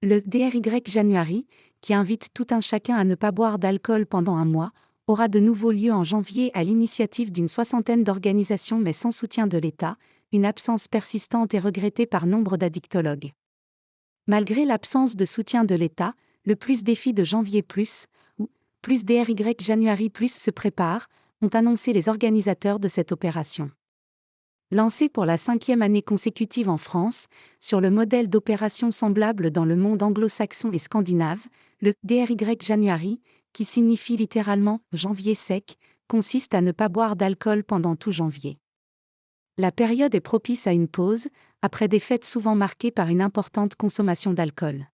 Le DRY January, qui invite tout un chacun à ne pas boire d'alcool pendant un mois, aura de nouveau lieu en janvier à l'initiative d'une soixantaine d'organisations mais sans soutien de l'État, une absence persistante et regrettée par nombre d'addictologues. Malgré l'absence de soutien de l'État, le Plus Défi de janvier plus, ou Plus DRY January plus se prépare, ont annoncé les organisateurs de cette opération. Lancé pour la 5e année consécutive en France, sur le modèle d'opérations semblables dans le monde anglo-saxon et scandinave, le DRY January, qui signifie littéralement « janvier sec », consiste à ne pas boire d'alcool pendant tout janvier. La période est propice à une pause, après des fêtes souvent marquées par une importante consommation d'alcool.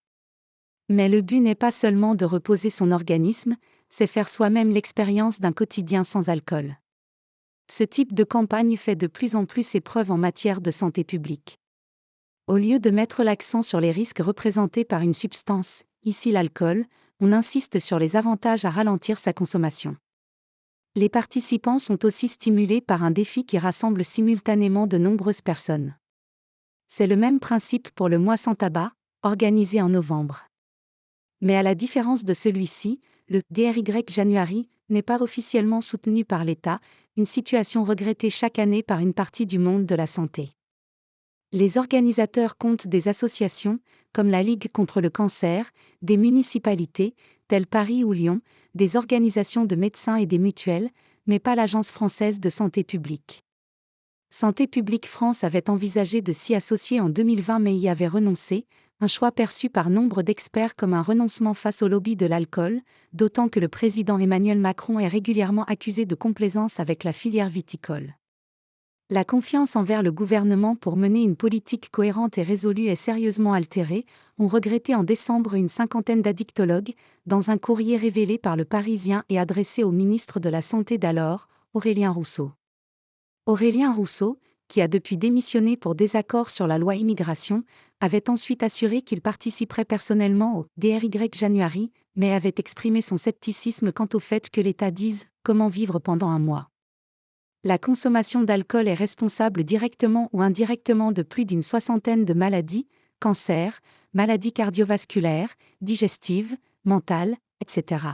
Mais le but n'est pas seulement de reposer son organisme, c'est faire soi-même l'expérience d'un quotidien sans alcool. Ce type de campagne fait de plus en plus ses preuves en matière de santé publique. Au lieu de mettre l'accent sur les risques représentés par une substance, ici l'alcool, on insiste sur les avantages à ralentir sa consommation. Les participants sont aussi stimulés par un défi qui rassemble simultanément de nombreuses personnes. C'est le même principe pour le mois sans tabac, organisé en novembre. Mais à la différence de celui-ci, le DRY January n'est pas officiellement soutenu par l'État, une situation regrettée chaque année par une partie du monde de la santé. Les organisateurs comptent des associations, comme la Ligue contre le cancer, des municipalités, telles Paris ou Lyon, des organisations de médecins et des mutuelles, mais pas l'Agence française de santé publique. Santé publique France avait envisagé de s'y associer en 2020 mais y avait renoncé, un choix perçu par nombre d'experts comme un renoncement face au lobby de l'alcool, d'autant que le président Emmanuel Macron est régulièrement accusé de complaisance avec la filière viticole. La confiance envers le gouvernement pour mener une politique cohérente et résolue est sérieusement altérée, ont regretté en décembre une cinquantaine d'addictologues, dans un courrier révélé par Le Parisien et adressé au ministre de la Santé d'alors, Aurélien Rousseau. Aurélien Rousseau, qui a depuis démissionné pour désaccord sur la loi immigration, avait ensuite assuré qu'il participerait personnellement au DRY January, mais avait exprimé son scepticisme quant au fait que l'État dise « comment vivre pendant un mois ». La consommation d'alcool est responsable directement ou indirectement de plus d'une soixantaine de maladies, cancers, maladies cardiovasculaires, digestives, mentales, etc.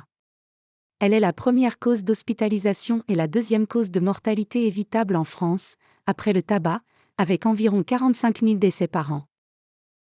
Elle est la première cause d'hospitalisation et la deuxième cause de mortalité évitable en France, après le tabac, avec environ 45 000 décès par an.